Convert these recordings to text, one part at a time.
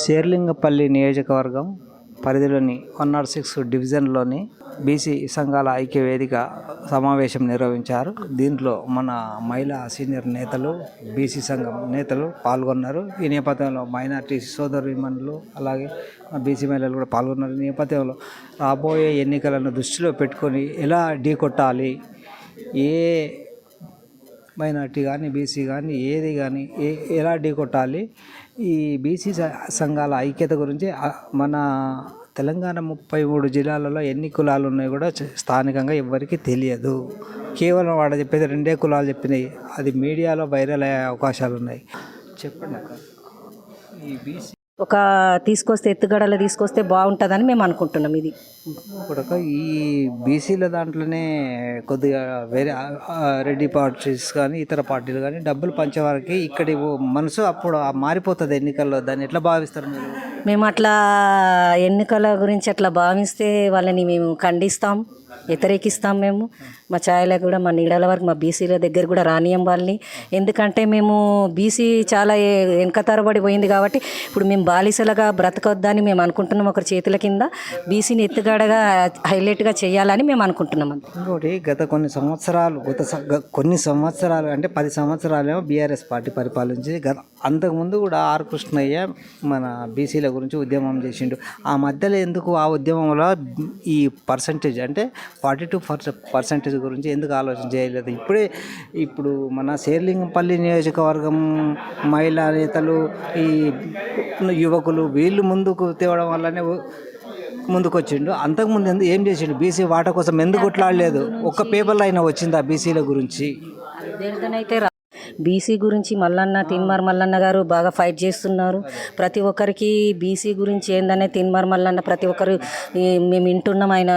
శేర్లింగపల్లి నియోజకవర్గం పరిధిలోని 106 డివిజన్లోని బీసీ సంఘాల ఐక్య వేదిక సమావేశం నిర్వహించారు. దీంట్లో మన మహిళా సీనియర్ నేతలు, బీసీ సంఘం నేతలు పాల్గొన్నారు. ఈ నేపథ్యంలో మైనార్టీ సోదరీమణులు అలాగే బీసీ మహిళలు కూడా పాల్గొన్నారు. ఈ నేపథ్యంలో రాబోయే ఎన్నికలను దృష్టిలో పెట్టుకొని ఎలా ఢీకొట్టాలి, ఏ మైనార్టీ కానీ బీసీ కానీ ఏది కానీ ఎలా ఢీకొట్టాలి, ఈ బీసీ సంఘాల ఐక్యత గురించి మన తెలంగాణ 33 జిల్లాలలో ఎన్ని కులాలు ఉన్నాయో కూడా స్థానికంగా ఎవరికి తెలియదు. కేవలం వాడు చెప్పేది 2 కులాలు చెప్పినాయి, అది మీడియాలో వైరల్ అయ్యే అవకాశాలు ఉన్నాయి. చెప్పండి అక్క, ఈ బీసీ ఎత్తుగడలు తీసుకొస్తే బాగుంటుందని మేము అనుకుంటున్నాం. ఇది ఇప్పుడు ఈ బీసీల దాంట్లోనే కొద్దిగా వేరే రెడ్డి పార్టీస్ కానీ ఇతర పార్టీలు కానీ డబ్బులు పంచేవారికి ఇక్కడి మనసు అప్పుడు మారిపోతుంది ఎన్నికల్లో. దాన్ని ఎట్లా భావిస్తారు మీరు? మేము అట్లా ఎన్నికల గురించి అట్లా భావిస్తే వాళ్ళని మేము ఖండిస్తాం, వ్యతిరేకిస్తాం. మేము మా ఛాయలకు కూడా, మా నీడల వరకు, మా బీసీల దగ్గర కూడా రానియం వాళ్ళని. ఎందుకంటే మేము బీసీ చాలా వెనక తరబడి పోయింది కాబట్టి ఇప్పుడు మేము బాలిసలుగా బ్రతకొద్దని మేము అనుకుంటున్నాం. ఒకరి చేతుల కింద బీసీని ఎత్తుగడగా హైలైట్గా చేయాలని మేము అనుకుంటున్నాం. ఇంకోటి గత కొన్ని సంవత్సరాలు అంటే 10 సంవత్సరాలేమో బీఆర్ఎస్ పార్టీ పరిపాలించి, అంతకుముందు కూడా ఆర్ కృష్ణయ్య మన బీసీల గురించి ఉద్యమం చేసిండు. ఆ మధ్యలో ఎందుకు ఆ ఉద్యమంలో ఈ పర్సంటేజ్ అంటే 42% గురించి ఎందుకు ఆలోచన చేయలేదు? ఇప్పుడు మన శేర్లింగంపల్లి నియోజకవర్గం మహిళా నేతలు, ఈ యువకులు వీళ్ళు ముందుకు తేవడం వల్లనే ముందుకు వచ్చిండు. అంతకుముందు ఏం చేసిండు? బీసీ వాటా కోసం ఎందుకు కొట్లాడలేదు? ఒక్క పేపర్లో అయినా వచ్చింది ఆ బీసీల గురించి? అయితే బీసీ గురించి తిన్మార్ మల్లన్న గారు బాగా ఫైట్ చేస్తున్నారు. ప్రతి ఒక్కరికి బీసీ గురించి ఏందనే తిన్మార్ మల్లన్న ప్రతి ఒక్కరు మేము వింటున్నాం ఆయన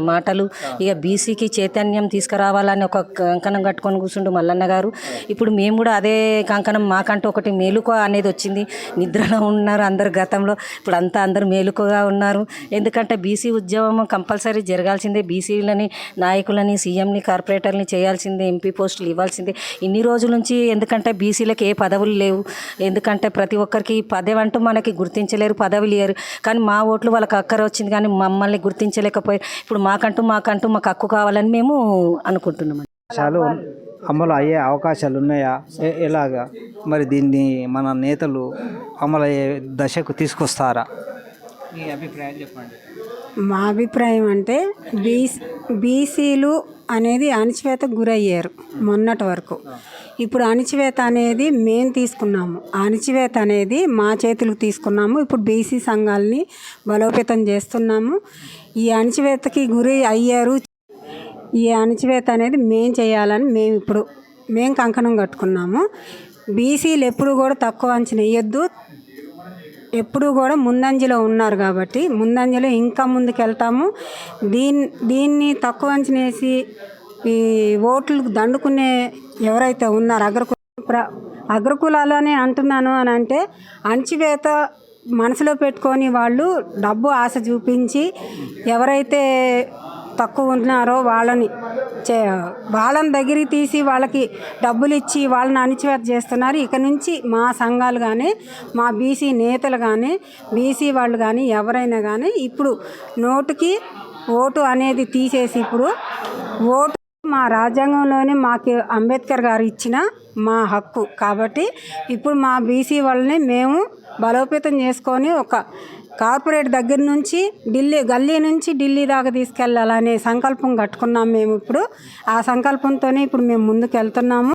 మాటలు. ఇక బీసీకి చైతన్యం తీసుకురావాలని ఒక కంకణం కట్టుకొని కూర్చుండు మల్లన్న గారు. ఇప్పుడు మేము కూడా అదే కంకణం, మాకంటూ ఒకటి మేలుకో అనేది వచ్చింది. నిద్రలో ఉన్నారు అందరు గతంలో, ఇప్పుడు అందరూ మేలుకోగా ఉన్నారు. ఎందుకంటే బీసీ ఉద్యమం కంపల్సరీ జరగాల్సిందే. బీసీలని నాయకులని, సీఎంని, కార్పొరేటర్ని చేయాల్సిందే, ఎంపీ పోస్టులు ఇవ్వాల్సిందే. ఇన్ని రోజుల నుంచి ఎందుకంటే బీసీలకు ఏ పదవులు లేవు. ఎందుకంటే ప్రతి ఒక్కరికి పదవి అంటూ మనకి గుర్తించలేరు, పదవులు లేరు. కానీ మా ఓట్లు వాళ్ళకి అక్కర వచ్చింది, కానీ మమ్మల్ని గుర్తించలేకపోయారు. ఇప్పుడు మాకు హక్కు కావాలని మేము అనుకుంటున్నాం. చాలా అమలు అయ్యే అవకాశాలు ఉన్నాయా? ఎలాగా మరి దీన్ని మన నేతలు అమలు అయ్యే దశకు తీసుకొస్తారా? మీ అభిప్రాయం చెప్పండి. మా అభిప్రాయం అంటే బీసీలు అనేది అణచివేతకు గురయ్యారు మొన్నటి వరకు. ఇప్పుడు అణచివేత అనేది మేము తీసుకున్నాము, అణచివేత అనేది మా చేతులకు తీసుకున్నాము. ఇప్పుడు బీసీ సంఘాలని బలోపేతం చేస్తున్నాము. ఈ అణచివేతకి గురి అయ్యారు. ఈ అణచివేత అనేది మేము చేయాలని మేము కంకణం కట్టుకున్నాము. బీసీలు ఎప్పుడు కూడా తక్కువ అంచనా వేయొద్దు, ఎప్పుడు కూడా ముందంజలో ఉన్నారు కాబట్టి ముందంజలో ఇంకా ముందుకెళ్తాము. దీన్ని తక్కువ అంచనా వేసి ఈ ఓట్లు దండుకునే ఎవరైతే ఉన్నారో అగ్రకులాలనే అంటున్నాను అని అంటే, అణచివేత మనసులో పెట్టుకొని వాళ్ళు డబ్బు ఆశ చూపించి ఎవరైతే తక్కువ ఉన్నారో వాళ్ళని దగ్గరికి తీసి వాళ్ళకి డబ్బులు ఇచ్చి వాళ్ళని అణచివేత చేస్తున్నారు. ఇక నుంచి మా సంఘాలు కానీ, మా బీసీ నేతలు కానీ, బీసీ వాళ్ళు కానీ ఎవరైనా కానీ ఇప్పుడు నోటుకి ఓటు అనేది తీసేసి, ఇప్పుడు ఓటు మా రాజ్యాంగంలోనే మాకు అంబేద్కర్ గారు ఇచ్చిన మా హక్కు కాబట్టి ఇప్పుడు మా బీసీ వాళ్ళని మేము బలోపేతం చేసుకొని ఒక కార్పొరేట్ దగ్గర నుంచి గల్లీ నుంచి ఢిల్లీ దాకా తీసుకెళ్ళాలనే సంకల్పం కట్టుకున్నాం మేము. ఇప్పుడు ఆ సంకల్పంతోనే ఇప్పుడు మేము ముందుకు వెళ్తున్నాము.